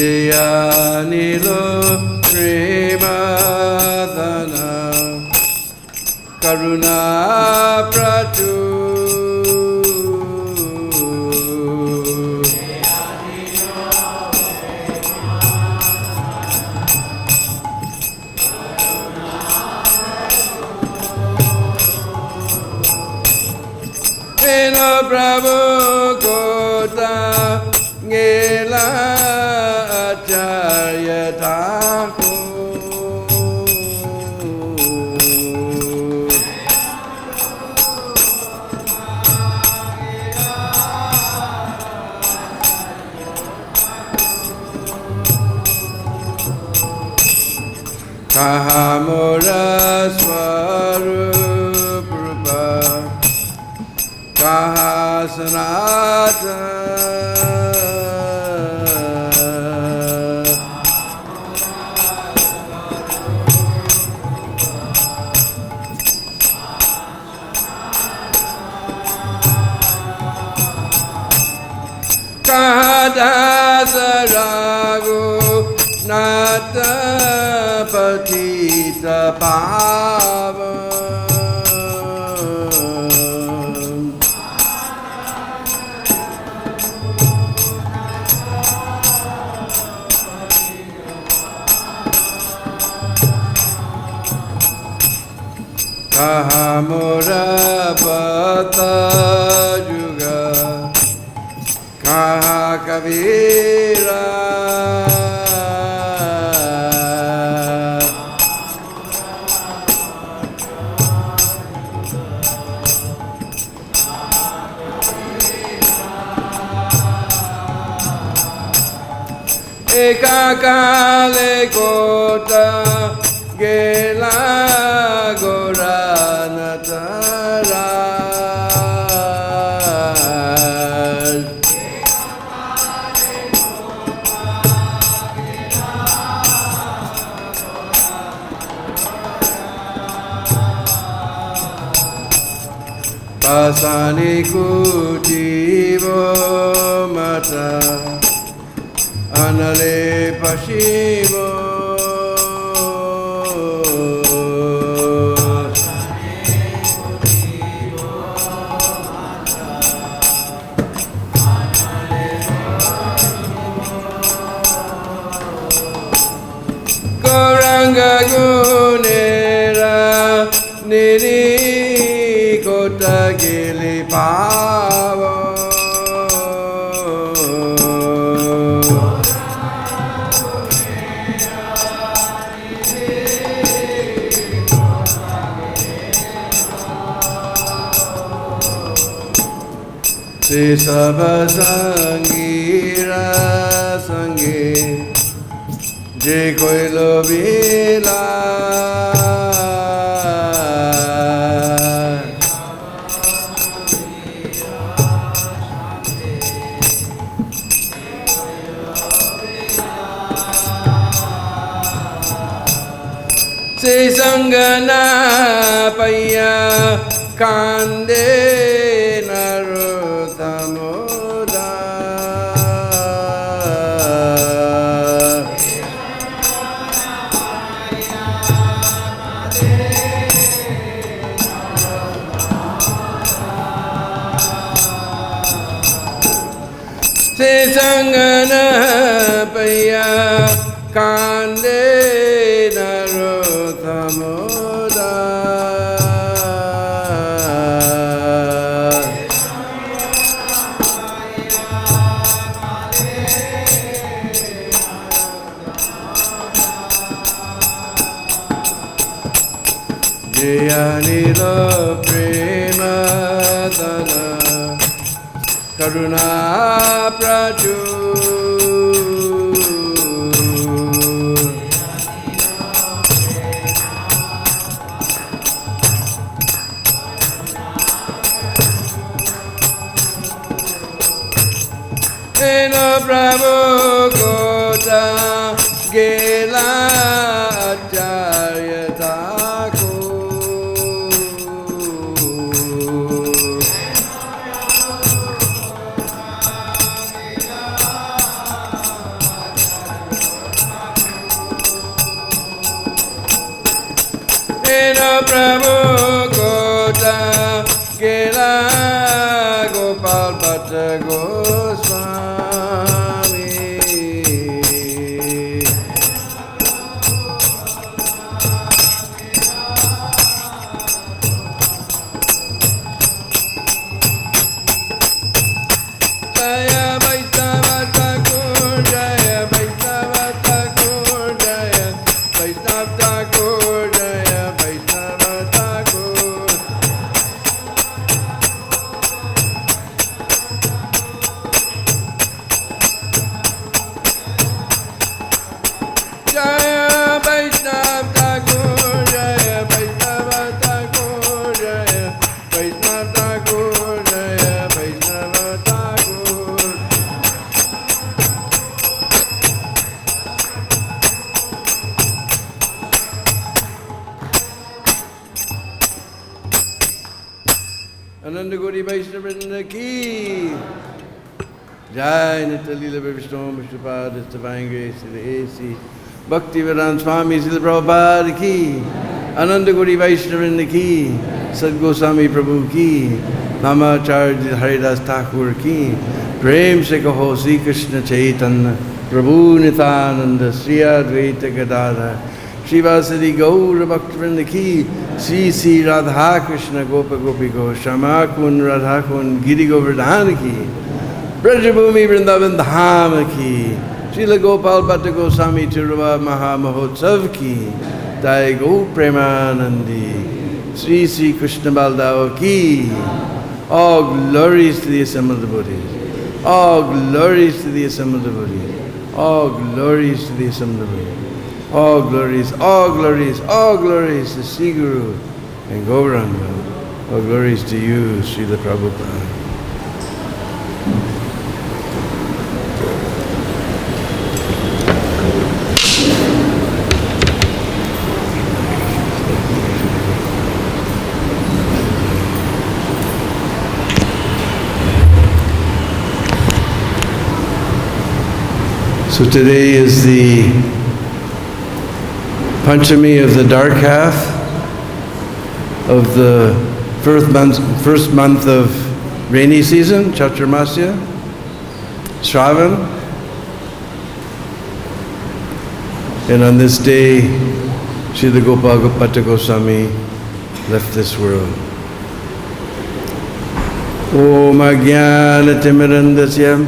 Jaya Nilo Premadana Karuna Pratu Eno Prabhu Kota Ngela Acharya Thakur Kahamura Swarupa Kahasanata Kahadasarago Nata Patita Pava Kahamura Bhatta Juga Kaha Kavira Eka Kale Kota Gela Goranatara Pasani Kujivo Mata Anale Pashivo Goranga Gunera Niri Kota Gili Pava Se Sabasangira Sangi Je koi lobila Se sangana paya kande narotamoda Se sangana paya kande narotamoda Jayanila Premadana Karuna Praju Eno Prabhu Kota Gela Acharya Thakur Krishna Prabhu Kota Gela Gopal Bhatta Goswami. Jaya Vaishnava Thakur, Jaya Vaishnava Thakur, Jaya Vaishnava Thakur, Jaya Vaishnava Thakur. Jaya Vaishnava Thakur, Jaya Vaishnava Thakur, Jaya Vaishnava Thakur, Jaya Vaishnava Thakur. Ananda Gauri Vaishnava Vrinda ki Jai Nitya Leela Vishnu Vishnupad Divine Grace Srila A.C. Bhakti-Vedanta Swami Srila Prabhupada ki Ananda Gauri Vaishnava Vrinda ki Sad Goswami Prabhu ki Namacharya Haridas Thakur ki Prem se kaho Sri Krishna Chaitanya Prabhu Nityananda Sri Advaita Gadadhar Shivasadi Gaura Bhakti Vrinda ki Sri Sri Radha Krishna Gopa Gopi Go Shama Kun Radha Kun Giri Govardhana ki Brajabhumi Vrindavan Dhama ki Srila Gopal Bhatta Goswami Tirava Maha Mahotsav ki Jai Go Premanandi Sri Sri Krishna Baldav ki. All glories to the assembled devotees. All glories to the assembled devotees. All glories to the assembled devotees. All glories, all glories, all glories to Sri Guru and Gauranga. All glories to you, Srila Prabhupada. So today is the Panchami of the dark half of the first month of rainy season, Chaturmasya, Shravan. And on this day, Srila Gopal Bhatta Goswami left this world. Om Ajnana Timirandasya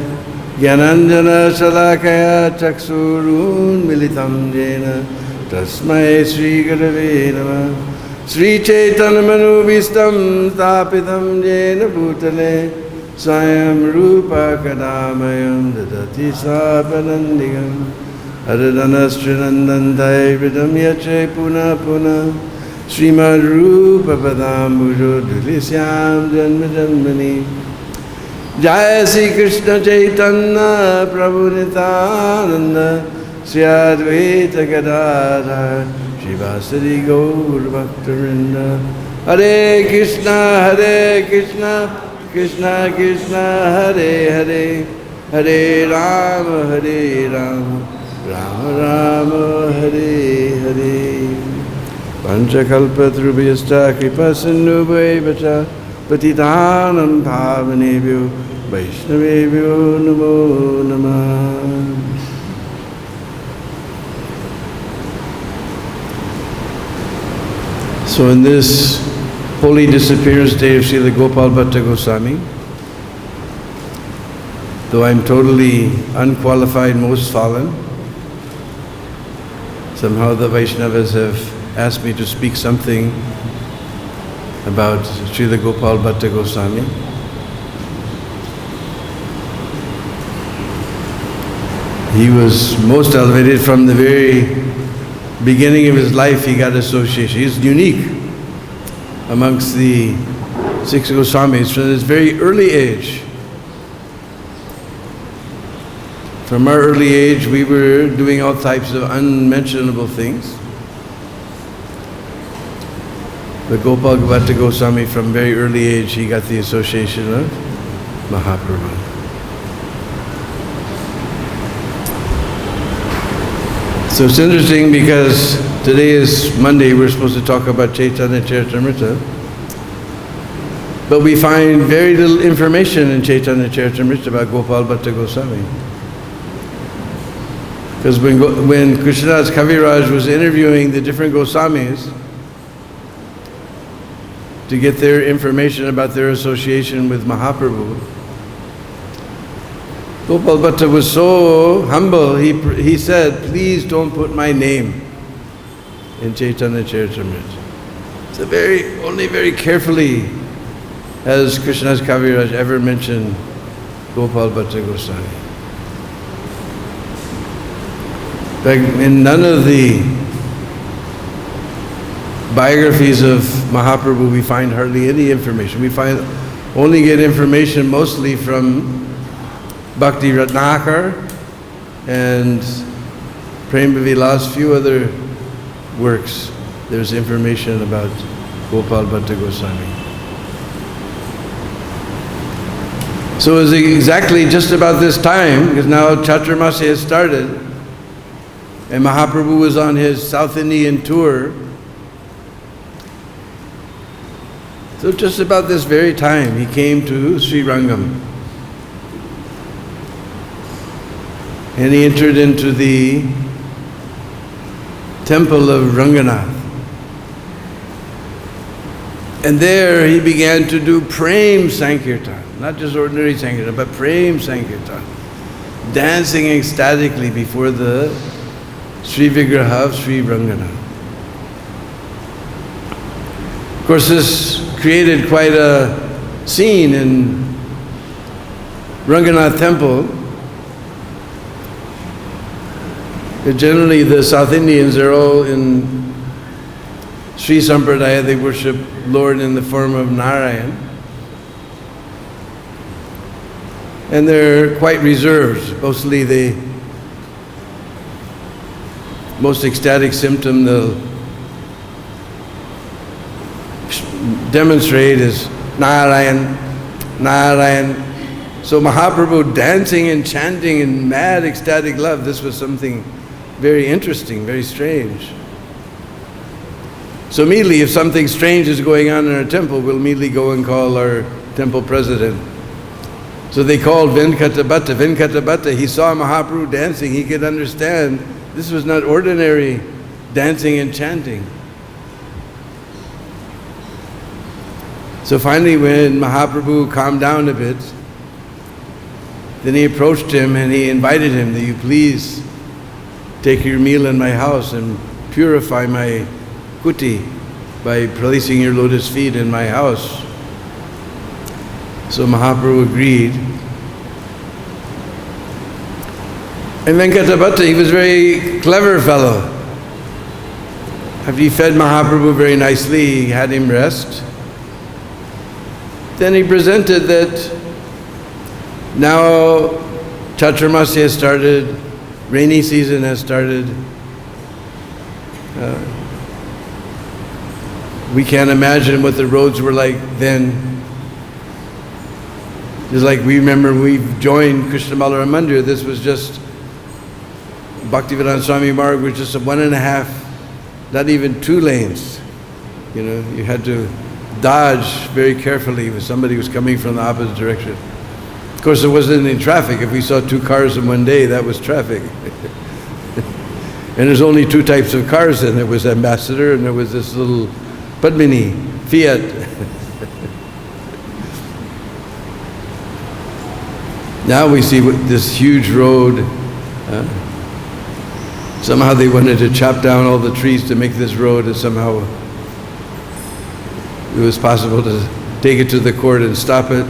Gyananjana Shalakaya Chaksurun Militam Jena Tasmai Sri Gurave Namah Sri Chaitanya Manubhistam Stapitam Jena Bhutale Swayam Rupa Kadamayam Dadati Sapanandikam Adadanastrunandandai Vidam Yache Puna Puna Srimad Rupa Padambujo Dulisyam Janma Janmani Jai Sri Krishna Chaitanya Prabhu Nityananda Sri Advaita Gadadhar Shivasari Gaur Bhakta-vrinda. Hare Krishna Krishna Krishna Hare Hare Hare Rama Rama Rama Hare Hare. Panchakalpatrubhyascha kripasindhubhaivacha patitanam pavanebhyo Vaishnavebhyo namo namah. So in this holy disappearance day of Srila Gopal Bhatta Goswami, though I'm totally unqualified, most fallen, somehow the Vaishnavas have asked me to speak something about Srila Gopal Bhatta Goswami. He was most elevated from the very beginning of his life. He got association. He's unique amongst the 6 Goswamis from his very early age. From our early age, we were doing all types of unmentionable things. But Gopal Bhatta Goswami, from very early age, he got the association of Mahaprabhu. So it's interesting because today is Monday, we're supposed to talk about Chaitanya Charitamrita. But we find very little information in Chaitanya Charitamrita about Gopal Bhatta Goswami. Because when Krishnadas Kaviraj was interviewing the different Goswamis to get their information about their association with Mahaprabhu, Gopal Bhatta was so humble, he said, please don't put my name in Chaitanya Charitamrita. So only very carefully has Krishnadas Kaviraj ever mentioned Gopal Bhatta Goswami. In none of the biographies of Mahaprabhu we find hardly any information. We only get information mostly from Bhakti Ratnakar and Prema Vilas, few other works. There's information about Gopal Bhatta Goswami. So it was exactly just about this time, because now Chaturmasya has started, and Mahaprabhu was on his South Indian tour. So just about this very time, he came to Sri Rangam. And he entered into the temple of Ranganath. And there he began to do Prem Sankirtan, not just ordinary Sankirtan, but Prem Sankirtan, dancing ecstatically before the Sri Vigraha of Sri Ranganath. Of course, this created quite a scene in Ranganath temple. Generally, the South Indians are all in Sri Sampradaya, they worship Lord in the form of Narayan. And they're quite reserved. Mostly the most ecstatic symptom they'll demonstrate is Narayan, Narayan. So Mahaprabhu dancing and chanting in mad ecstatic love, this was something very interesting, very strange. So immediately, if something strange is going on in our temple, we'll immediately go and call our temple president. So they called Venkata Bhatta. Venkata Bhatta, he saw Mahaprabhu dancing, he could understand this was not ordinary dancing and chanting. So finally, when Mahaprabhu calmed down a bit, then he approached him and he invited him that you please take your meal in my house and purify my kuti by placing your lotus feet in my house. So Mahaprabhu agreed. And Venkata Bhatta, he was a very clever fellow. After he fed Mahaprabhu very nicely, he had him rest. Then he presented that now Chaturmasya has started, rainy season has started. We can't imagine what the roads were like then. Just like we remember we joined Krishna Balarama Mandir, this was just, Bhaktivedanta Swami Marg was just a 1.5, not even 2 lanes. You know, you had to dodge very carefully if somebody was coming from the opposite direction. Of course, there wasn't any traffic. If we saw 2 cars in one day, that was traffic. And there's only 2 types of cars then. There was Ambassador and there was this little Padmini, Fiat. Now we see this huge road. Somehow they wanted to chop down all the trees to make this road, and somehow it was possible to take it to the court and stop it.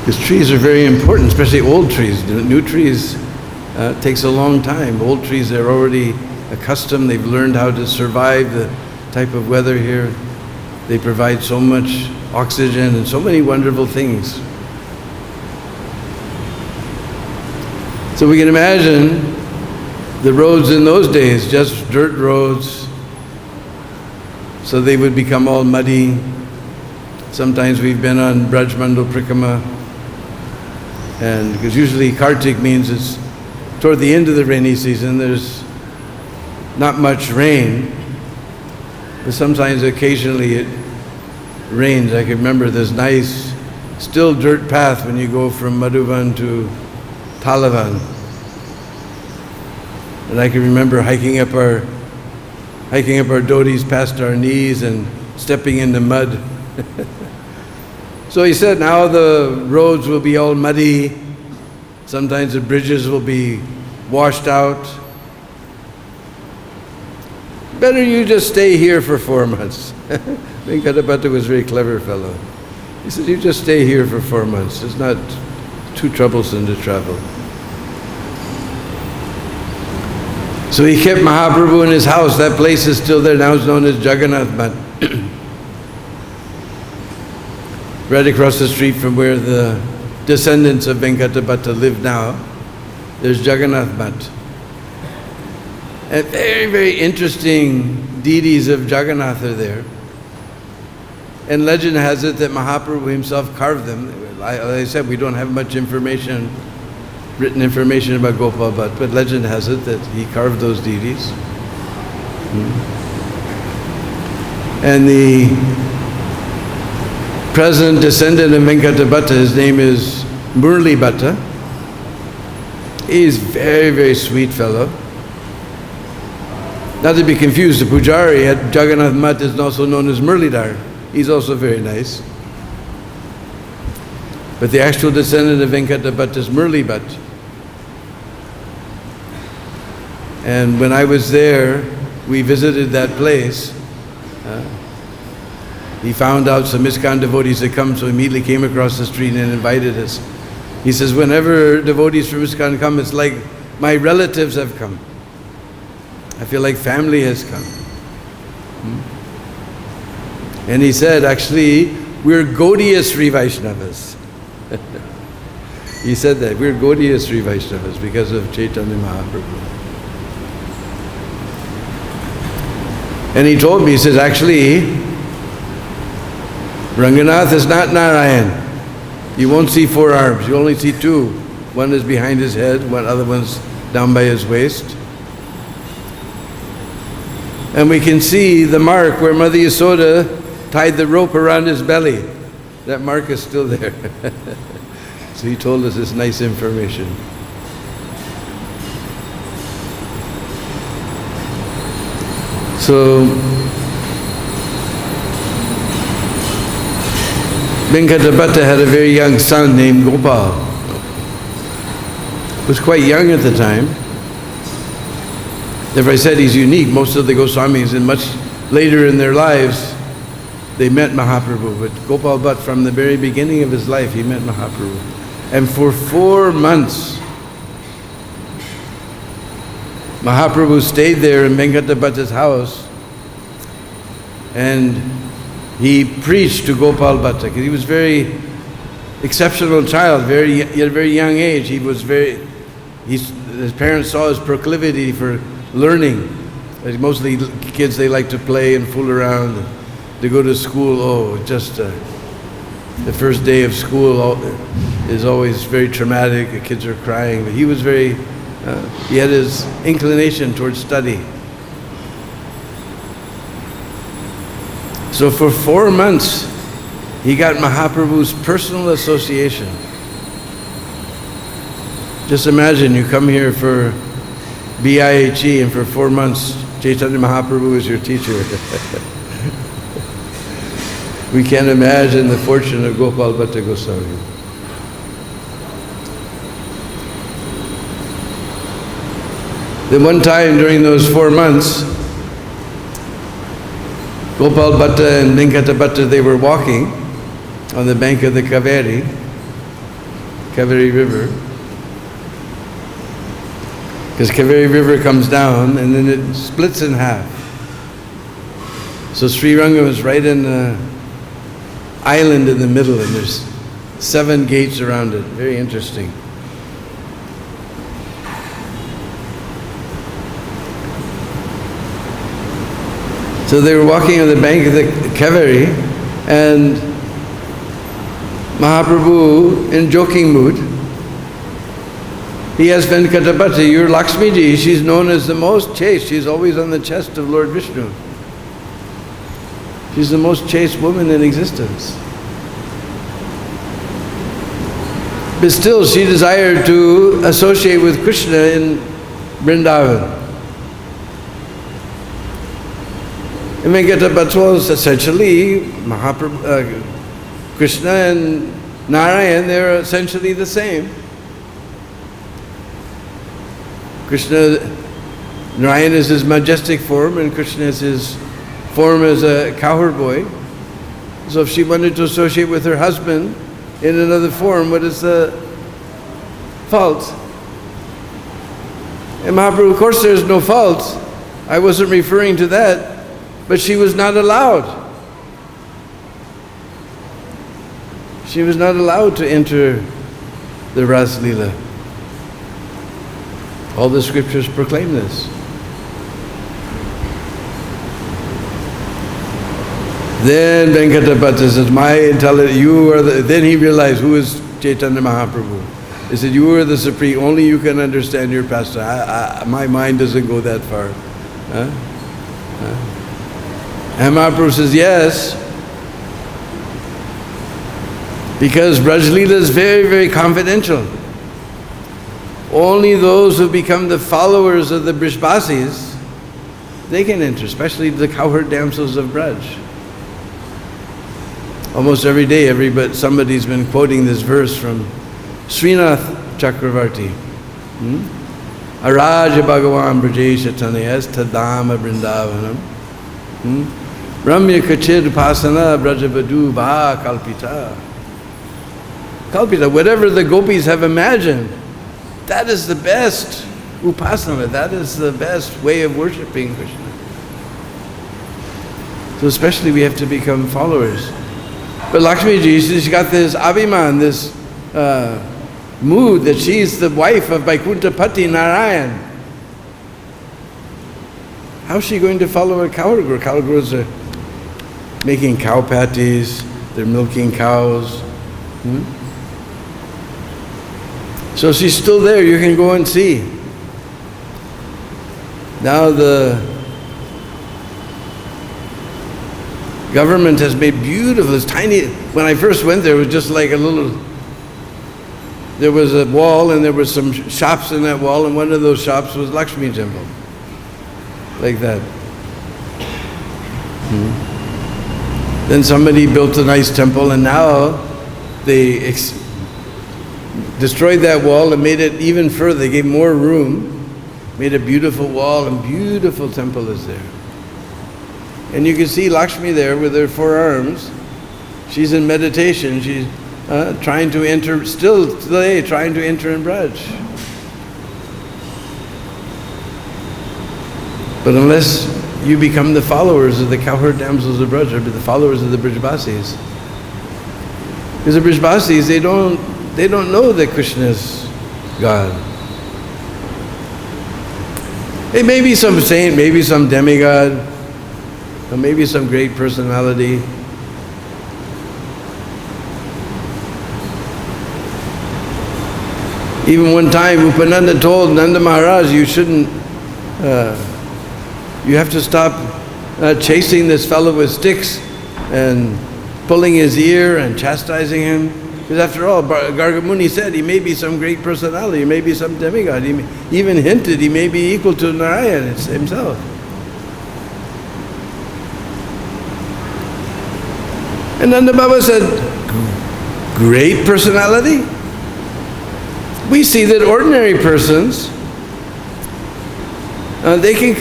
Because trees are very important, especially old trees. New trees takes a long time. Old trees are already accustomed, they've learned how to survive the type of weather here. They provide so much oxygen and so many wonderful things. So we can imagine the roads in those days, just dirt roads, so they would become all muddy. Sometimes we've been on Braj Mandal Prikrama. And because usually Kartik means it's toward the end of the rainy season, there's not much rain, but sometimes occasionally it rains. I can remember this nice, still dirt path when you go from Madhuvan to Talavan. And I can remember hiking up our dhotis past our knees and stepping in the mud. So he said now the roads will be all muddy, sometimes the bridges will be washed out. Better you just stay here for 4 months. Venkata was a very clever fellow. He said, you just stay here for 4 months. It's not too troublesome to travel. So he kept Mahaprabhu in his house. That place is still there. Now it's known as Jagannath Mat. Right across the street from where the descendants of Venkata live now, there's Jagannath Mat. And very, very interesting deities of Jagannath are there. And legend has it that Mahaprabhu himself carved them. Like I said, we don't have much information, written information about Gopal Bhatta, but legend has it that he carved those deities. And the present descendant of Venkata Bhatta, his name is Murli Bhatta. He's a very, very sweet fellow. Not to be confused, the Pujari at Jagannath Mat is also known as Murlidhar. He's also very nice. But the actual descendant of Venkata Bhatta is Murli Bhatta. And when I was there, we visited that place. He found out some ISKCON devotees had come, so he immediately came across the street and invited us. He says, whenever devotees from ISKCON come, it's like my relatives have come. I feel like family has come. And he said, actually, we're Gaudiya Sri Vaishnavas. He said that, we're Gaudiya Sri Vaishnavas because of Chaitanya Mahaprabhu. And he told me, he says, actually, Ranganath is not Narayan. You won't see 4 arms, you only see 2. One is behind his head, one other one's down by his waist. And we can see the mark where Mother Yasoda tied the rope around his belly. That mark is still there. So he told us this nice information. So Venkata Bhatta had a very young son named Gopal. He was quite young at the time. Therefore I said he's unique. Most of the Goswamis, and much later in their lives, they met Mahaprabhu. But Gopal Bhatta, from the very beginning of his life, he met Mahaprabhu. And for 4 months, Mahaprabhu stayed there in Venkata Bhatta's house, and he preached to Gopal Bhatta, because he was a very exceptional child, at a very young age. His parents saw his proclivity for learning. Mostly kids, they like to play and fool around. They go to school, the first day of school is always very traumatic, the kids are crying. But he was he had his inclination towards study. So for 4 months, he got Mahaprabhu's personal association. Just imagine you come here for BIHE and for 4 months, Chaitanya Mahaprabhu is your teacher. We can't imagine the fortune of Gopal Bhatta Goswami. Then one time during those 4 months, Gopal Bhatta and Venkata Bhatta, they were walking on the bank of the Kaveri River. Because Kaveri River comes down and then it splits in half. So Sri Ranga was right in the island in the middle, and there's 7 gates around it. Very interesting. So they were walking on the bank of the Kaveri, and Mahaprabhu, in joking mood, He asked Venkatapati, you're Lakshmiji, she's known as the most chaste. She's always on the chest of Lord Vishnu. She's the most chaste woman in existence. But still, she desired to associate with Krishna in Vrindavan. And Venkatapati was essentially Krishna and Narayan, they're essentially the same. Krishna, Narayan is his majestic form and Krishna is his form as a cowherd boy. So if she wanted to associate with her husband in another form, what is the fault? And Mahaprabhu, of course there's no fault. I wasn't referring to that, but she was not allowed. She was not allowed to enter the Ras Leela. All the scriptures proclaim this. Then Venkatapati says, my intelligence, you are the, then he realized who is Chaitanya Mahaprabhu. He said, you are the supreme, only you can understand your pastime. My mind doesn't go that far. And Mahaprabhu says, yes, because Braj Leela is very, very confidential. Only those who become the followers of the Brishbasis, they can enter, especially the cowherd damsels of Braj. Almost every day, somebody's been quoting this verse from Srinath Chakravarti. Araja Bhagavan Brajesha Tanayas Tadama Vrindavanam. Ramya Kachid Upasana Brajavadu Bha Kalpita. Kalpita, whatever the gopis have imagined, that is the best upasana, that is the best way of worshipping Krishna. So especially we have to become followers. But Lakshmiji, she's got this abhiman, this mood that she's the wife of Vaikuntapati Narayan. How is she going to follow a cow grower? Cow growers are making cow patties, they're milking cows. So she's still there, you can go and see. Now the government has made beautiful, it's tiny. When I first went there, it was just like a little, there was a wall and there were some shops in that wall, and one of those shops was Lakshmi Temple. Like that. Then somebody built a nice temple, and now they destroyed that wall and made it even further. They gave more room, made a beautiful wall, and beautiful temple is there. And you can see Lakshmi there with her four arms. She's in meditation. She's trying to enter, still today, trying to enter in Braj. But unless you become the followers of the cowherd damsels of Braj, or the followers of the Brijbasis, because the Brijbasis, they don't know that Krishna is God. It may be some saint, maybe some demigod, or maybe some great personality. Even one time, Upananda told Nanda Maharaj, you shouldn't, you have to stop chasing this fellow with sticks and pulling his ear and chastising him. Because after all, Gargamuni said he may be some great personality, he may be some demigod. He even hinted he may be equal to Narayan himself. And Nanda Baba said, great personality? We see that ordinary persons, they can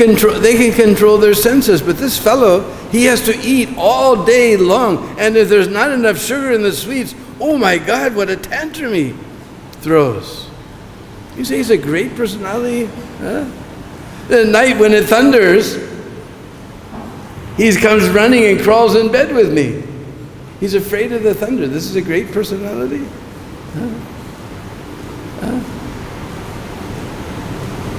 control their senses, but this fellow, he has to eat all day long, and if there's not enough sugar in the sweets, oh my God, what a tantrum he throws. You say he's a great personality? Huh? At night when it thunders, he comes running and crawls in bed with me. He's afraid of the thunder. This is a great personality? Huh? Huh?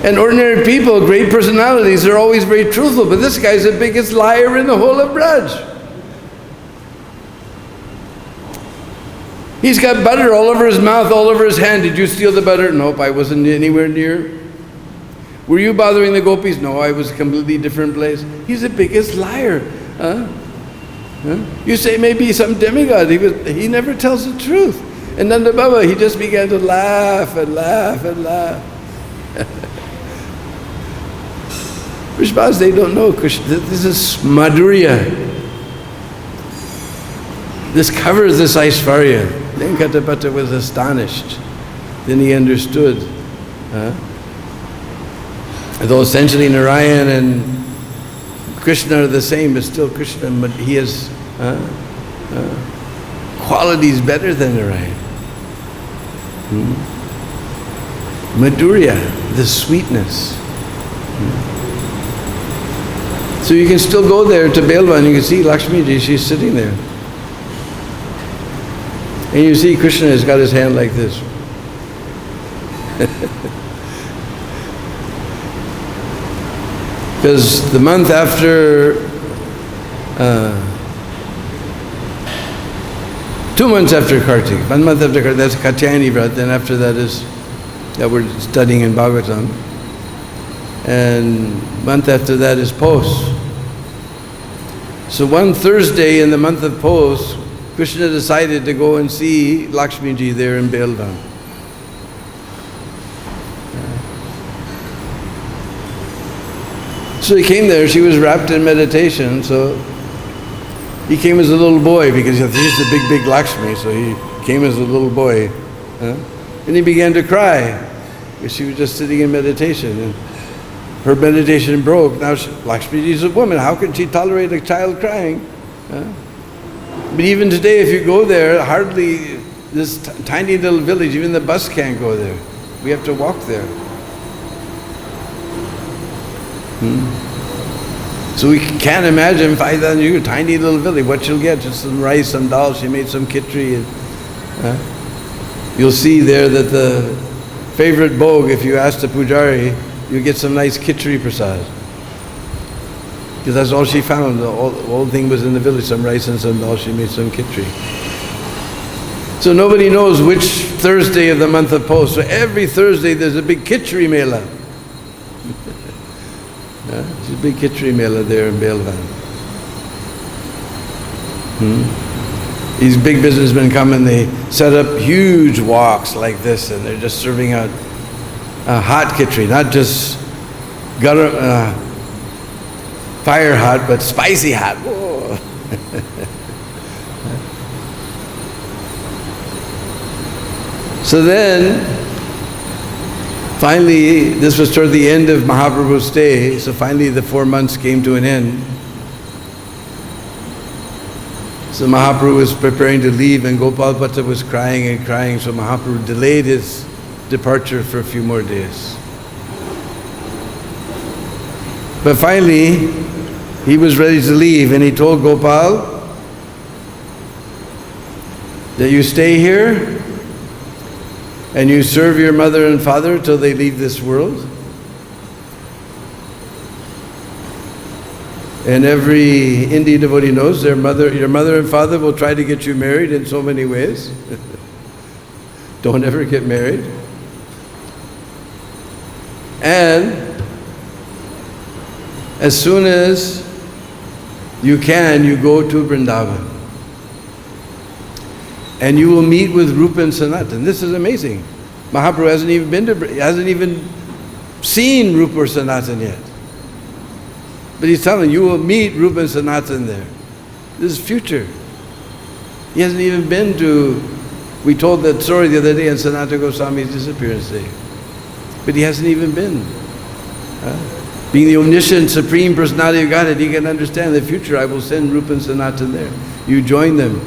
And ordinary people, great personalities, are always very truthful, but this guy's the biggest liar in the whole of Braj. He's got butter all over his mouth, all over his hand. Did you steal the butter? Nope, I wasn't anywhere near. Were you bothering the gopis? No, I was a completely different place. He's the biggest liar. Huh? You say maybe some demigod. He never tells the truth. And Nanda Baba, he just began to laugh and laugh and laugh. Rishbas, they don't know Krishna. This is Madhurya. This covers this Aishvarya. Then Katapata was astonished. Then he understood. Though essentially Narayan and Krishna are the same, but still Krishna, but he has qualities better than Narayan. Madhurya, the sweetness. So you can still go there to Belvan, you can see Lakshmiji, she's sitting there. And you see Krishna has got his hand like this. Because the month after, 2 months after Kartik, 1 month after Kartik, that's Katyayani Vrat, then after that is, that we're studying in Bhagavatam. And month after that is Pos. So one Thursday in the month of Pos, Krishna decided to go and see Lakshmiji there in Belvan. So he came there, she was wrapped in meditation, so he came as a little boy because he's the big Lakshmi, so he came as a little boy. And he began to cry because she was just sitting in meditation. And her meditation broke. Now Lakshmiji is a woman, how can she tolerate a child crying? But even today, if you go there, hardly this tiny little village, even the bus can't go there. We have to walk there. So we can't imagine 5,000 years, tiny little village, what she'll get, just some rice, some dal, she made some khichdi. You'll see there that the favorite bhog, if you ask the pujari, you get some nice khichdi prasad. Because that's all she found, the whole thing was in the village, some rice and some dal, she made some khichdi. So nobody knows which Thursday of the month of Pos. So every Thursday there's a big khichdi mela. There's a big khichdi mela there in Belvan. These big businessmen come and they set up huge walks like this, and they're just serving out hot khichdi, not just fire hot, but spicy hot. Whoa. So then, finally, this was toward the end of Mahaprabhu's stay, so finally the 4 months came to an end. So Mahaprabhu was preparing to leave and Gopal Bhatta was crying and crying, so Mahaprabhu delayed his departure for a few more days. But finally, he was ready to leave and he told Gopal that you stay here and you serve your mother and father till they leave this world. And every Indian devotee knows your mother and father will try to get you married in so many ways. Don't ever get married. And as soon as you can, you go to Vrindavan. And you will meet with Rupa and Sanatan. This is amazing. Mahaprabhu hasn't even seen Rupa or Sanatan yet. But he's telling you will meet Rupa and Sanatan there. This is future. He hasn't even been to, we told that story the other day on Sanatana Goswami's disappearance day. But he hasn't even been. Being the omniscient Supreme Personality of Godhead, he can understand the future. I will send Rupa and Sanatan there. You join them.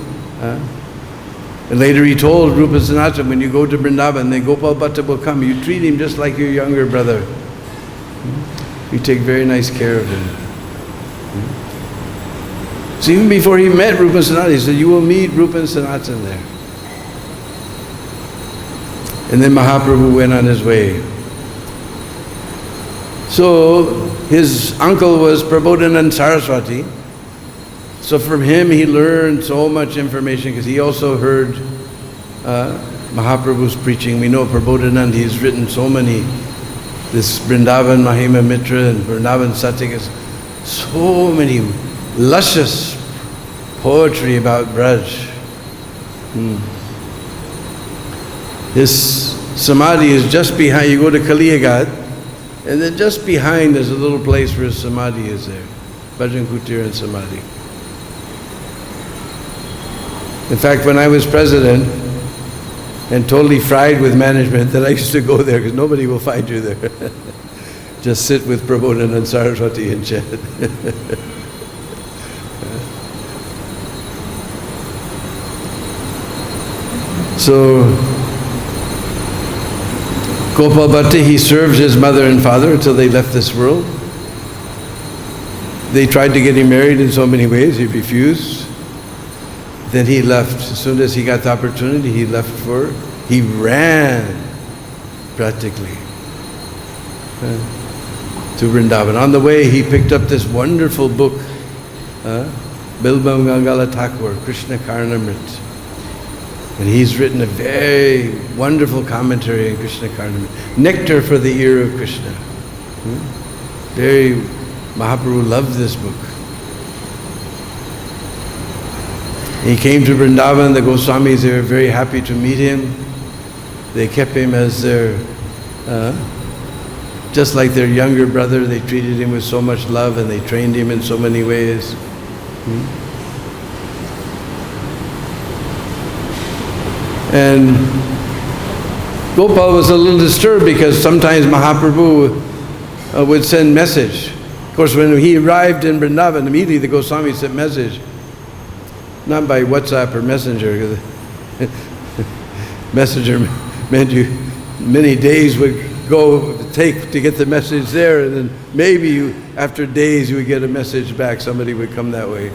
And later he told Rupa and Sanatan, when you go to Vrindavan, then Gopal Bhatta will come. You treat him just like your younger brother. You take very nice care of him. So even before he met Rupa and Sanatan, he said, you will meet Rupa and Sanatan there. And then Mahaprabhu went on his way. So his uncle was Prabodhanand Saraswati. So from him he learned so much information because he also heard Mahaprabhu's preaching. We know Prabodhanand, he's written so many, this Vrindavan Mahima Mitra and Vrindavan Satyagas, so many luscious poetry about Braj. His samadhi is just behind. You go to Kaliyagat, and then just behind there's a little place where his samadhi is there. Bhajan Kutir and Samadhi. In fact, when I was president and totally fried with management, that I used to go there because nobody will find you there. Just sit with Prabodhanand and Saraswati and chant. So, Gopal Bhatta, he served his mother and father until they left this world. They tried to get him married in so many ways, he refused. Then he left. As soon as he got the opportunity, he left he ran practically to Vrindavan. On the way, he picked up this wonderful book, Bilbam Gangala Thakur, Krishna Karnamrit. And he's written a very wonderful commentary on Krishna Karnamrit. Nectar for the ear of Krishna. Mahaprabhu loved this book. He came to Vrindavan, the Goswamis, they were very happy to meet him. They kept him as their, just like their younger brother. They treated him with so much love and they trained him in so many ways. And Gopal was a little disturbed because sometimes Mahaprabhu would send message. Of course, when he arrived in Vrindavan, immediately the Goswami sent message. Not by WhatsApp or Messenger. Messenger meant many days would take to get the message there, and then maybe after days you would get a message back, somebody would come that way.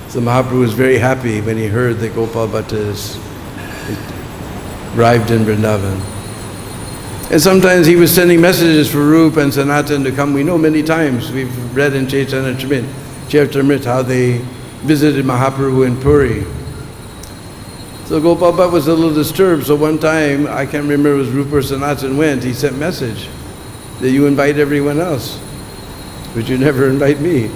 So Mahaprabhu was very happy when he heard that Gopal Bhatta arrived in Vrindavan. And sometimes he was sending messages for Rupa and Sanatan to come. We know many times, we've read in Chaitanya Charitamrita how they visited Mahaprabhu in Puri. So Gopal Bhatta was a little disturbed, so one time, I can't remember, it was Rupa or Sanatan went, he sent message that you invite everyone else, but you never invite me.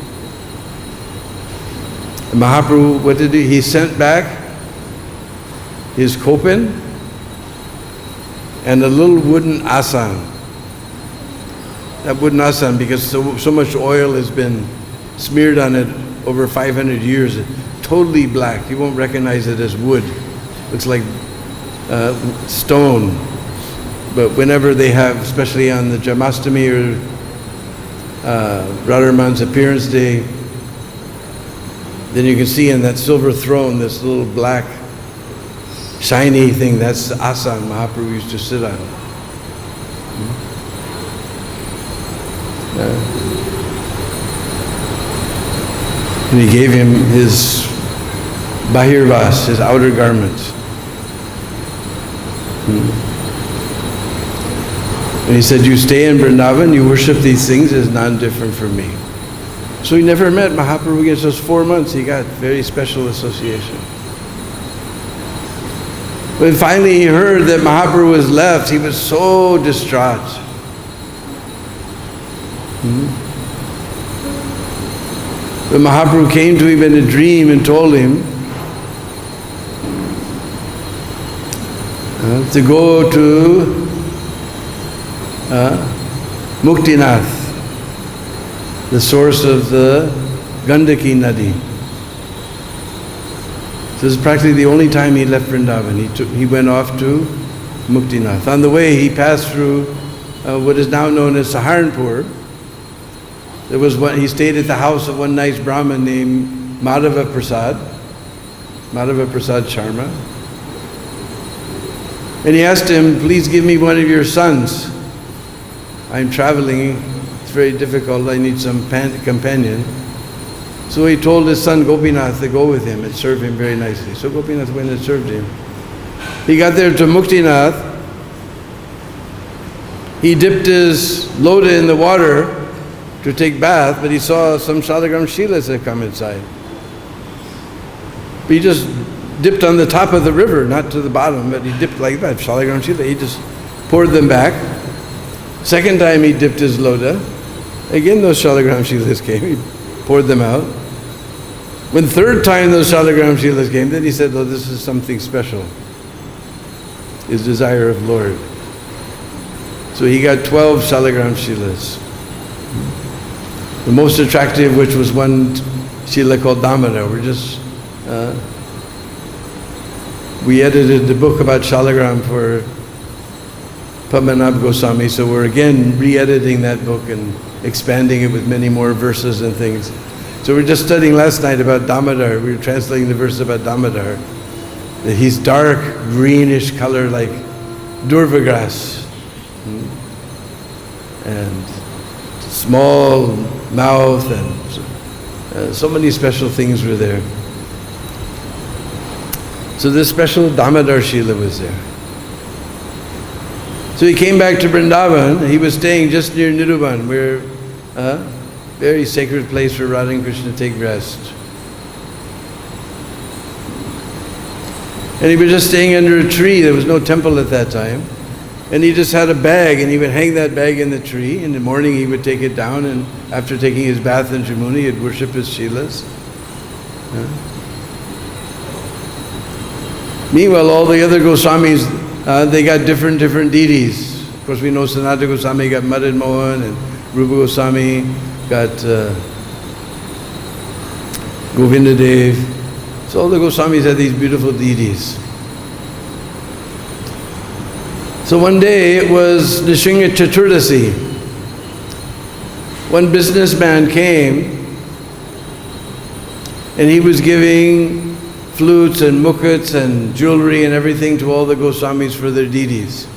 And Mahaprabhu, what did he sent back his kopin and a little wooden asan. That wooden asan, because so much oil has been smeared on it over 500 years, totally black. You won't recognize it as wood. Looks like stone. But whenever they have, especially on the Jamastami or Radharman's appearance day, then you can see in that silver throne this little black shiny thing. That's the asan Mahaprabhu used to sit on. And he gave him his bahirvas, his outer garments. And he said, you stay in Vrindavan, you worship these things as non-different from me. So he never met Mahaprabhu again. Those 4 months he got very special association. When finally he heard that Mahaprabhu was left, he was so distraught. But Mahaprabhu came to him in a dream and told him to go to Muktinath, the source of the Gandaki Nadi. So this is practically the only time he left Vrindavan. He went off to Muktinath. On the way, he passed through what is now known as Saharanpur. He stayed at the house of one nice Brahmin named Madhava Prasad Sharma. And he asked him, please give me one of your sons. I'm traveling, it's very difficult, I need some companion. So he told his son Gopinath to go with him and serve him very nicely. So Gopinath went and served him. He got there to Muktinath. He dipped his lota in the water to take bath, but he saw some Shalagram Shilas had come inside. But he just dipped on the top of the river, not to the bottom, but he dipped like that. Shalagram Shila, he just poured them back. Second time he dipped his loda. Again those Shalagram Shilas came, he poured them out. When third time those Shalagram Shilas came, then he said, oh, this is something special. His desire of Lord. So he got 12 Shalagram Shilas. The most attractive, which was one Shila called Damodar. We edited the book about Shalagram for Padmanabh Goswami, so we're again re-editing that book and expanding it with many more verses and things. So we're just studying last night about Damodar. We were translating the verse about Damodar. That he's dark, greenish color like durva grass. And small mouth and so many special things were there. So this special Damodar Shila was there. So he came back to Vrindavan. He was staying just near Niruban, where very sacred place for Radha and Krishna to take rest. And he was just staying under a tree. There was no temple at that time. And he just had a bag, and he would hang that bag in the tree. In the morning he would take it down, and after taking his bath in Jamuna, he'd worship his Shilas. Meanwhile, all the other Goswamis, they got different deities. Of course, we know Sanatana Goswami got Madan Mohan, and Rupa Goswami got Govindadev. So all the Goswamis had these beautiful deities. So one day it was Nrsimha Chaturdasi. One businessman came and he was giving flutes and mukuts and jewelry and everything to all the Goswamis for their deities.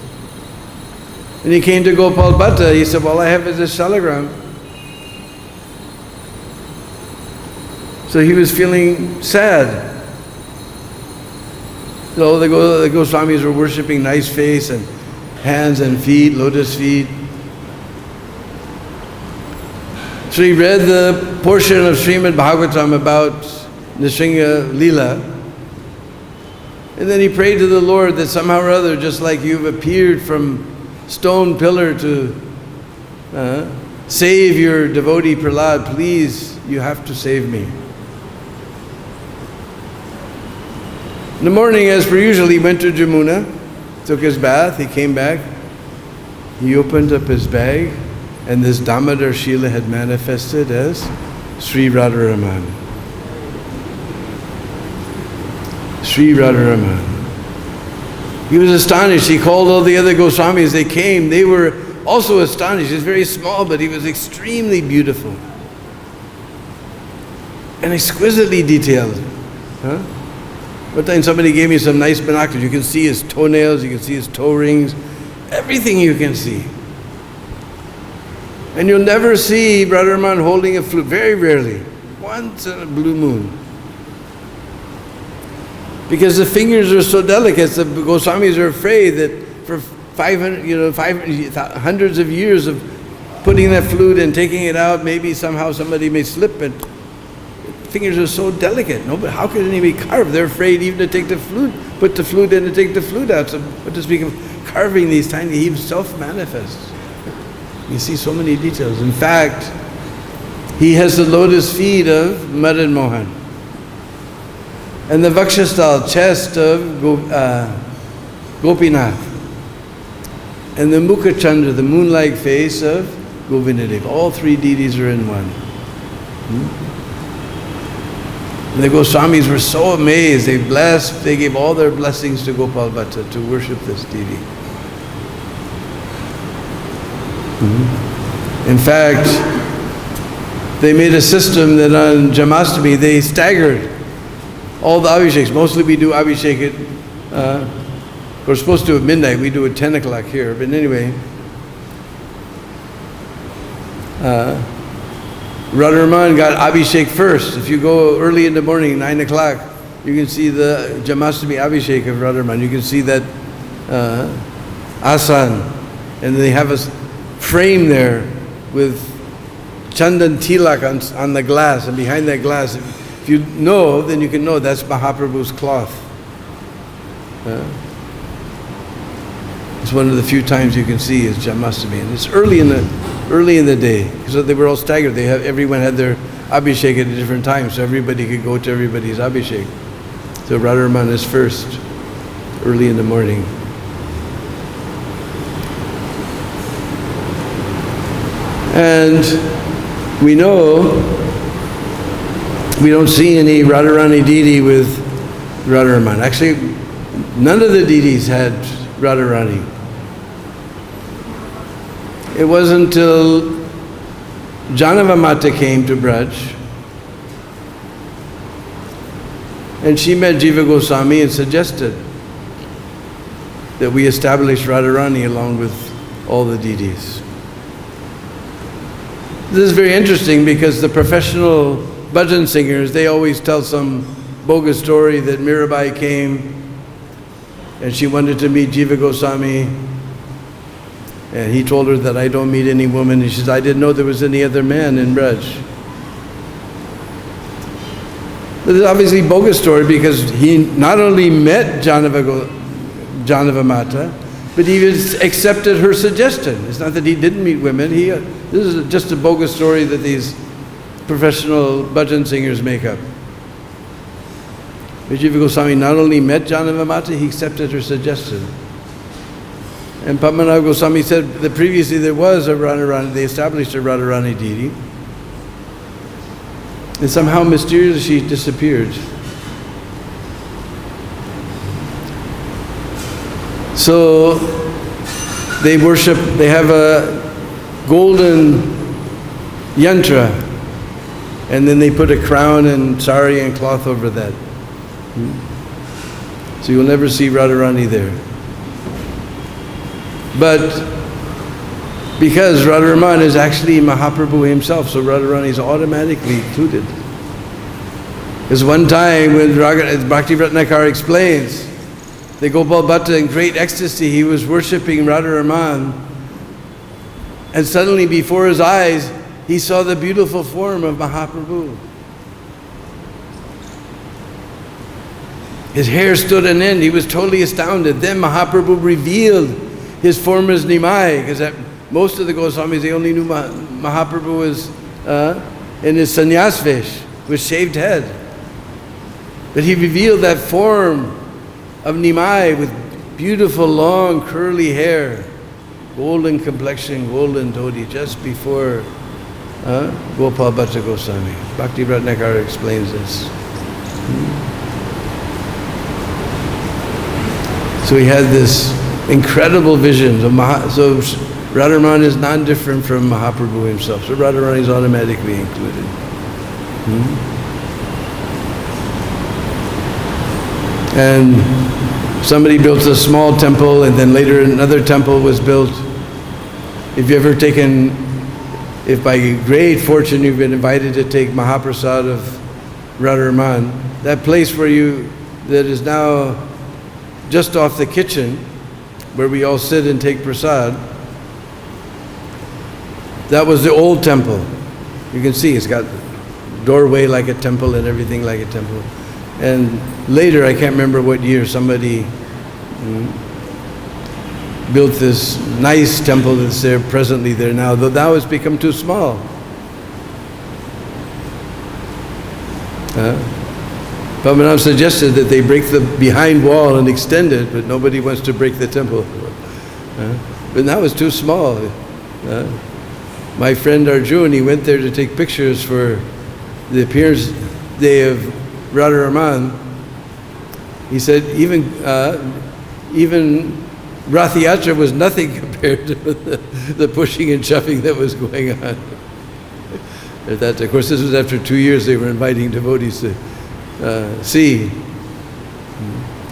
And he came to Gopal Bhatta. He said, all I have is this shalagram. So he was feeling sad. So the Goswamis were worshipping nice face and hands and feet, lotus feet. So he read the portion of Srimad Bhagavatam about Nrsimha Leela. And then he prayed to the Lord that somehow or other, just like you've appeared from stone pillar to save your devotee Prahlad, please, you have to save me. In the morning, as per usual, he went to Jamuna, took his bath, he came back, he opened up his bag, and this Damodar Shila had manifested as Sri Radharaman. Sri Radharaman. He was astonished. He called all the other Goswamis. They came. They were also astonished. He was very small, but he was extremely beautiful and exquisitely detailed. One time somebody gave me some nice binoculars. You can see his toenails, you can see his toe rings, everything you can see. And you'll never see Radharaman holding a flute, very rarely, once in a blue moon. Because the fingers are so delicate, the Goswamis are afraid that for 500, hundreds of years of putting that flute and taking it out, maybe somehow somebody may slip and fingers are so delicate. No, but how could anybody carve? They're afraid even to take the flute, put the flute in and take the flute out. So what to speak of carving these tiny, he himself manifests. You see so many details. In fact, he has the lotus feet of Madan Mohan and the Vakshasthal, chest of Gopinath, and the Mukha Chandra, the moon-like face of Govindadev. All three deities are in one. And the Goswamis were so amazed. They gave all their blessings to Gopal Bhatta to worship this deity. In fact, they made a system that on Janmashtami they staggered all the Abhisheks. Mostly we do Abhishek at, we're supposed to do at midnight, we do it 10 o'clock here. But anyway, Radharaman got Abhishek first. If you go early in the morning, 9 o'clock, you can see the Janmashtami Abhishek of Radharaman. You can see that asan. And they have a frame there with chandan tilak on the glass. And behind that glass, if you know, then you can know that's Mahaprabhu's cloth. It's one of the few times you can see is Janmashtami, and it's early in the day, so they were all staggered. Everyone had their Abhishek at a different time, so everybody could go to everybody's Abhishek. So Radharaman is first, early in the morning. And we know we don't see any Radharani deity with Radharaman. Actually, none of the deities had Radharani. It wasn't until Janava Mata came to Braj, and she met Jiva Goswami and suggested that we establish Radharani along with all the deities. This is very interesting because the professional bhajan singers, they always tell some bogus story that Mirabai came and she wanted to meet Jiva Goswami, and he told her that I don't meet any woman, and she said, I didn't know there was any other man in Braj. This is obviously a bogus story because he not only met Janava Mata, but he accepted her suggestion. It's not that he didn't meet women. This is just a bogus story that these professional bhajan singers make up. Jiva Goswami not only met Janava Mata, he accepted her suggestion. And Padmanabh Goswami said that previously there was a Radharani, they established a Radharani deity, and somehow mysteriously she disappeared. So they have a golden yantra, and then they put a crown and sari and cloth over that. So you'll never see Radharani there. But because Radharaman is actually Mahaprabhu himself, so Radharani is automatically included. Because one time when Bhakti Ratnakar explains, the Gopal Bhatta in great ecstasy, he was worshipping Radharaman, and suddenly before his eyes, he saw the beautiful form of Mahaprabhu. His hair stood on end, he was totally astounded. Then Mahaprabhu revealed his form as Nimai, because most of the Goswamis, they only knew Mahaprabhu was in his sannyas vesh, with shaved head. But he revealed that form of Nimai with beautiful long curly hair, golden complexion, golden dhoti, just before Gopal Bhatta Goswami. Bhakti Ratnakara explains this. So he had this incredible vision. So Radharaman is non-different from Mahaprabhu himself. So Radharani is automatically included. And somebody built a small temple, and then later another temple was built. If by great fortune you've been invited to take Mahaprasad of Radharaman, that place that is now just off the kitchen, where we all sit and take prasad, that was the old temple. You can see it's got doorway like a temple and everything like a temple. And later, I can't remember what year, somebody built this nice temple that's there presently there now, though now it's become too small. Padmanabh suggested that they break the behind wall and extend it, but nobody wants to break the temple. But now it's too small. My friend Arjun, he went there to take pictures for the appearance day of Radharaman. He said even Rath Yatra was nothing compared to the pushing and shoving that was going on. Of course, this was after 2 years they were inviting devotees to see.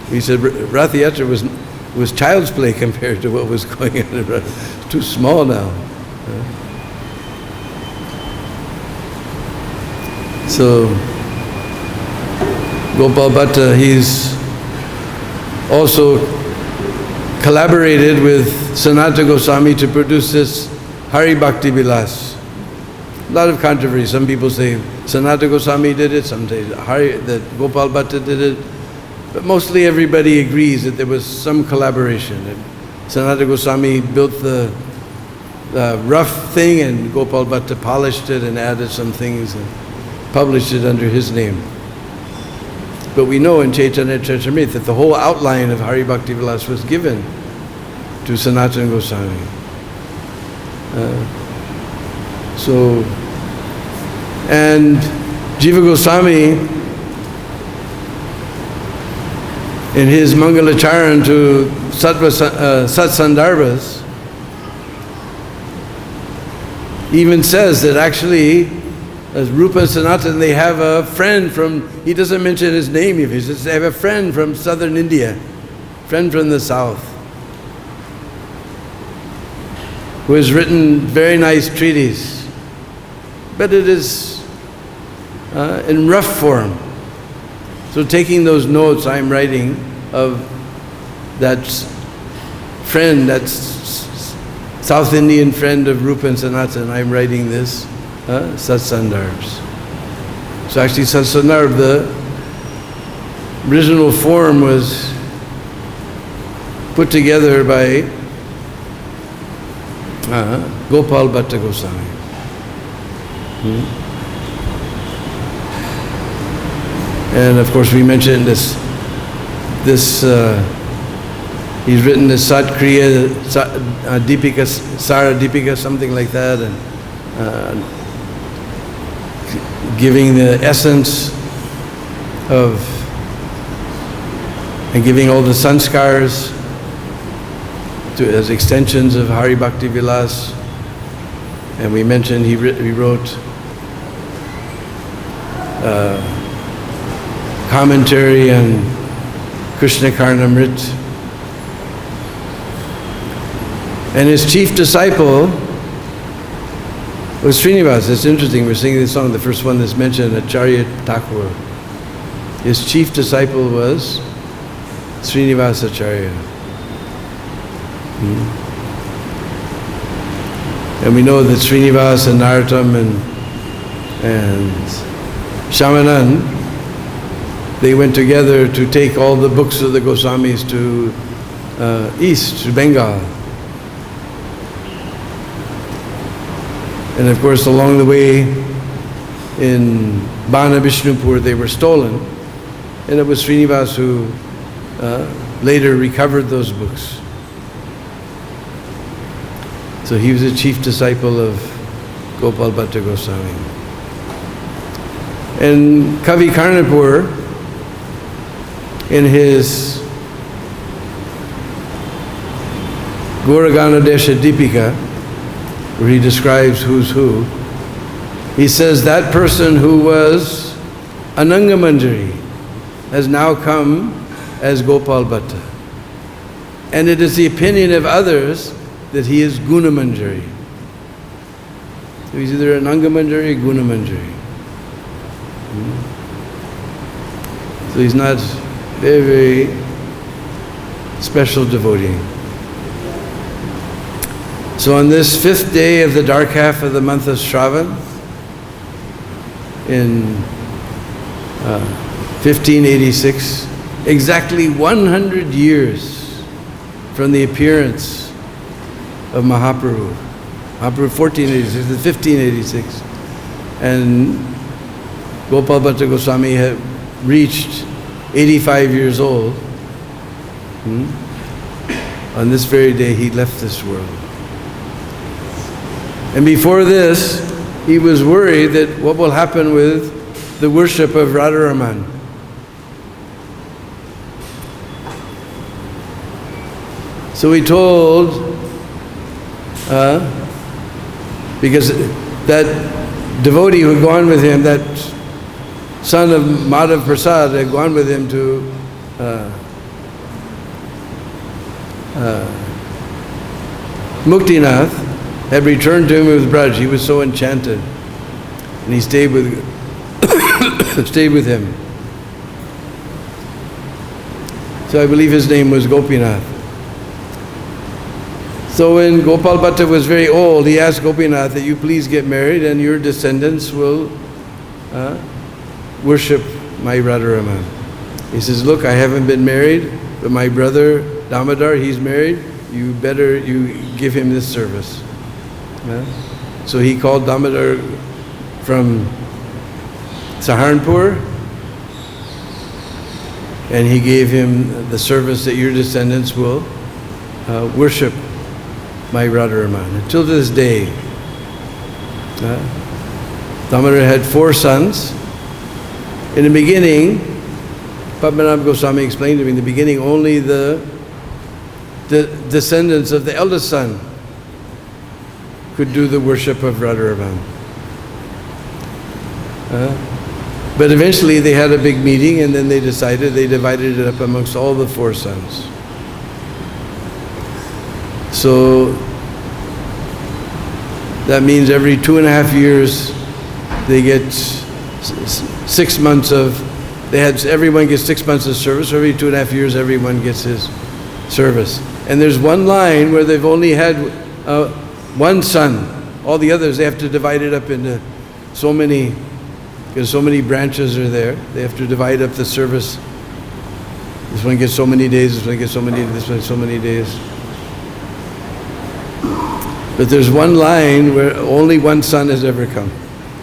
He said Rath Yatra was child's play compared to what was going on. It's too small now. So Gopal Bhatta, he's also collaborated with Sanatana Goswami to produce this Hari Bhakti Vilas. A lot of controversy. Some people say Sanatana Goswami did it, some say that Gopal Bhatta did it. But mostly everybody agrees that there was some collaboration. And Sanatana Goswami built the rough thing, and Gopal Bhatta polished it and added some things and published it under his name. But we know in Chaitanya Charitamrita that the whole outline of Hari Bhakti Vilas was given to Sanatana Goswami. And Jiva Goswami, in his Mangalacharan to Sat Sandarbhas, even says that actually, as Rupa and Sanatana, they have a friend from, he doesn't mention his name, he says they have a friend from southern India, friend from the south, who has written very nice treatise, but it is in rough form. So taking those notes I'm writing of that friend, that South Indian friend of Rupa and Sanatana, I'm writing this Satsandarbhs. So actually Satsandarbh, the original form was put together by Gopal Bhatta Goswami. And of course we mentioned this he's written the Satkriya Deepika, Sara Deepika, something like that, and giving the essence of, and giving all the sanskars as extensions of Hari Bhakti Vilas. And we mentioned he wrote commentary on Krishna Karnamrit. And his chief disciple was Srinivas. It's interesting, we're singing this song, the first one that's mentioned, Acharya Thakur. His chief disciple was Srinivas Acharya. And we know that Srinivas and Narottam and Shamanan, they went together to take all the books of the Goswamis to east, to Bengal. And of course, along the way in Bana Vishnupur, they were stolen. And it was Srinivas who later recovered those books. So he was a chief disciple of Gopal Bhatta Goswami. And Kavi Karnapur, in his Gauraganadesha Deepika, where he describes who's who, he says that person who was Ananga Manjari has now come as Gopal Bhatta. And it is the opinion of others that he is Guna Manjari. So he's either Ananga Manjari or Guna Manjari. So he's not very, very special devotee. So on this 5th day of the dark half of the month of Shravan, in 1586, exactly 100 years from the appearance of Mahaprabhu. Mahaprabhu 1486, 1586. And Gopal Bhatta Goswami had reached 85 years old. On this very day he left this world. And before this, he was worried that what will happen with the worship of Radharaman. So he told, because that devotee who had gone with him, that son of Madhav Prasad had gone with him to Muktinath, had returned to him with Braj. He was so enchanted. And he stayed with stayed with him. So I believe his name was Gopinath. So when Gopal Bhatta was very old, he asked Gopinath that you please get married and your descendants will worship my Radharaman. He says, look, I haven't been married, but my brother Damodar, he's married. You give him this service. So he called Damodar from Saharanpur, and he gave him the service that your descendants will worship my Radharaman. Until this day, Damodar had 4 sons. In the beginning, Padmanabh Goswami explained to me, in the beginning only the descendants of the eldest son could do the worship of Radharaman. But eventually they had a big meeting, and then they divided it up amongst all the 4 sons. So that means every 2.5 years they get 6 months of, everyone gets 6 months of service. Every 2.5 years everyone gets his service. And there's one line where they've only had one son. All the others, they have to divide it up into so many, because so many branches are there. They have to divide up the service. This one gets so many days, this one gets so many, this one so many days. But there's one line where only one son has ever come.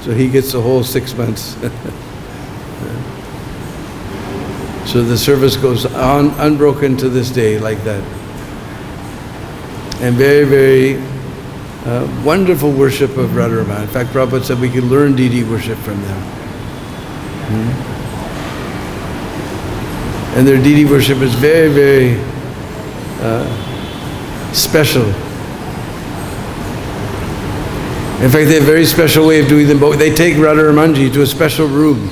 So he gets the whole 6 months. So the service goes on unbroken to this day like that. And very, very wonderful worship of Radharaman. In fact, Prabhupada said we could learn deity worship from them. And their deity worship is very, very special. In fact, they have a very special way of doing them both. They take Radharamanji to a special room.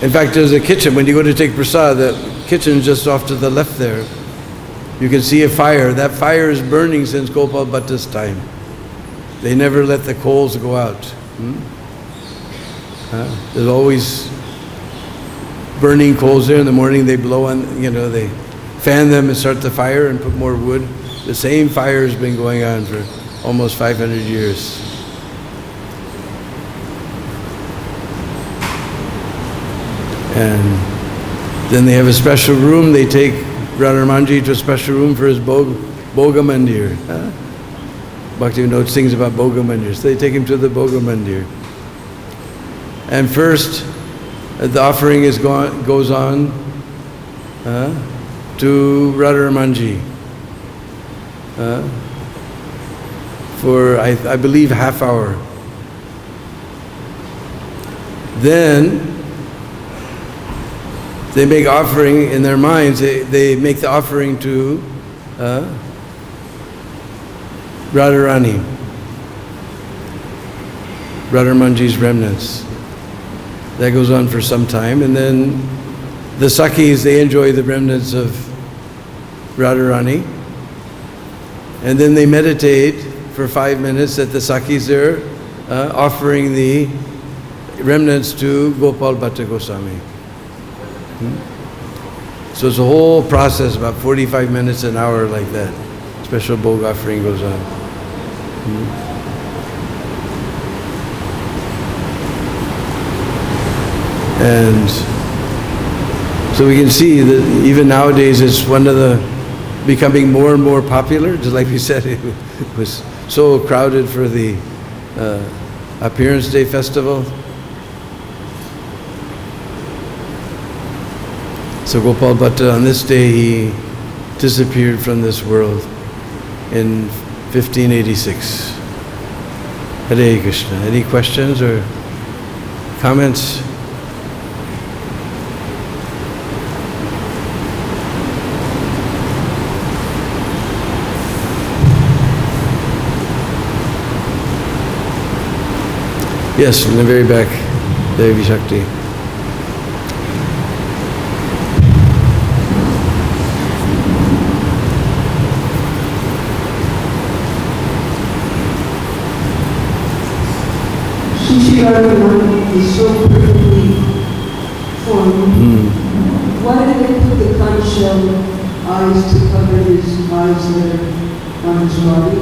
In fact, there's a kitchen. When you go to take prasad, the kitchen is just off to the left there. You can see a fire. That fire is burning since Gopal Bhatta's time. They never let the coals go out. There's always burning coals there. In the morning they blow on, they fan them and start the fire and put more wood. The same fire has been going on for almost 500 years. And then they have a special room. They take Radharamanji to a special room for his Bhoga Mandir. Bhakti-yoga sings about Bhoga Mandir. So they take him to the Bhoga Mandir. And first, the offering goes on to Radharamanji for, I believe, half hour. Then they make offering in their minds. They make the offering to Radharani, Radharamanji's remnants. That goes on for some time, and then the Sakhis, they enjoy the remnants of Radharani, and then they meditate for 5 minutes at the Sakhis there, offering the remnants to Gopal Bhatta Goswami. So it's a whole process, about 45 minutes, an hour like that. Special Bhog offering goes on. And so we can see that even nowadays it's one of the becoming more and more popular. Just like we said, it was so crowded for the Appearance Day festival. So Gopal Bhatta, on this day, he disappeared from this world in 1586. Hare Krishna. Any questions or comments? Yes, in the very back, Devi Shakti. Radharani is so perfectly formed. Why did they put the conch shell eyes to cover his eyes there on his body?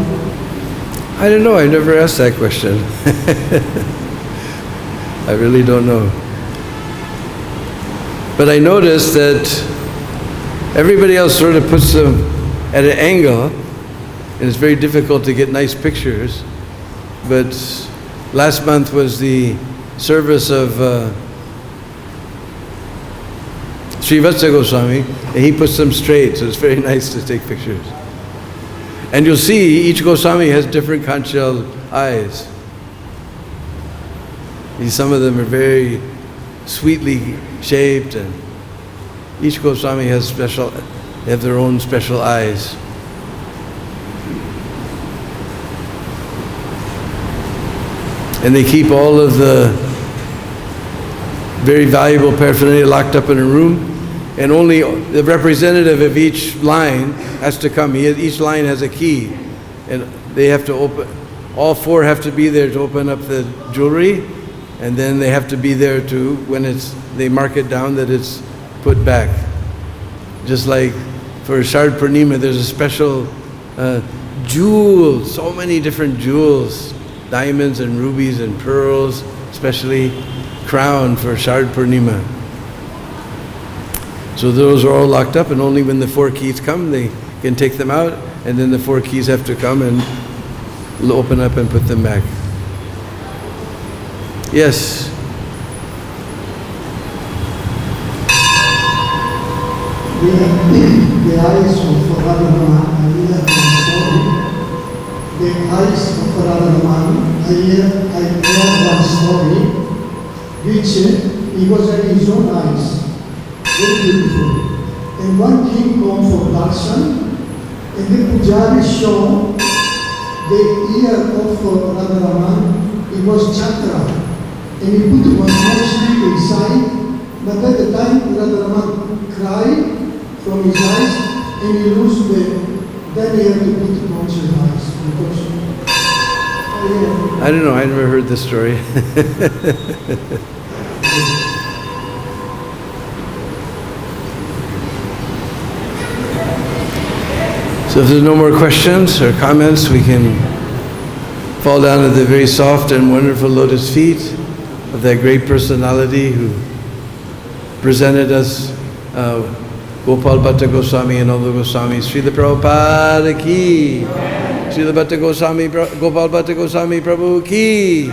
I don't know. I never asked that question. I really don't know. But I noticed that everybody else sort of puts them at an angle, and it's very difficult to get nice pictures. But last month was the service of Srila Goswami, and he puts them straight, so it's very nice to take pictures. And you'll see each Goswami has different conch shell eyes. Some of them are very sweetly shaped, and each Goswami has have their own special eyes. And they keep all of the very valuable paraphernalia locked up in a room, and only the representative of each line has to come. Each line has a key, and they have to open. All four have to be there to open up the jewelry, and then they have to be there to, when they mark it down, that it's put back. Just like for Shard Purnima, there's a special jewel, so many different jewels, diamonds and rubies and pearls, especially crown for Shard Purnima. So those are all locked up, and only when the four keys come, they can take them out, and then the four keys have to come and open up and put them back. Yes. The eyes of Radharaman, I hear one story. The eyes of Radharaman, I hear one story, which he was having his own eyes, very beautiful. And one king came for darshan, and the pujari showed the ear of Radharaman, it was chakra, and he put one mostly inside, but at the time Radharaman cried from his eyes, and he lost then he had to put the conscious eyes. I don't know, I never heard this story. So if there's no more questions or comments, we can fall down at the very soft and wonderful lotus feet of that great personality who presented us Gopal Bhatta Goswami and all the Goswamis. Srila Prabhupada ki, Srila Bhatta Goswami, Gopal Bhatta Goswami Prabhu ki.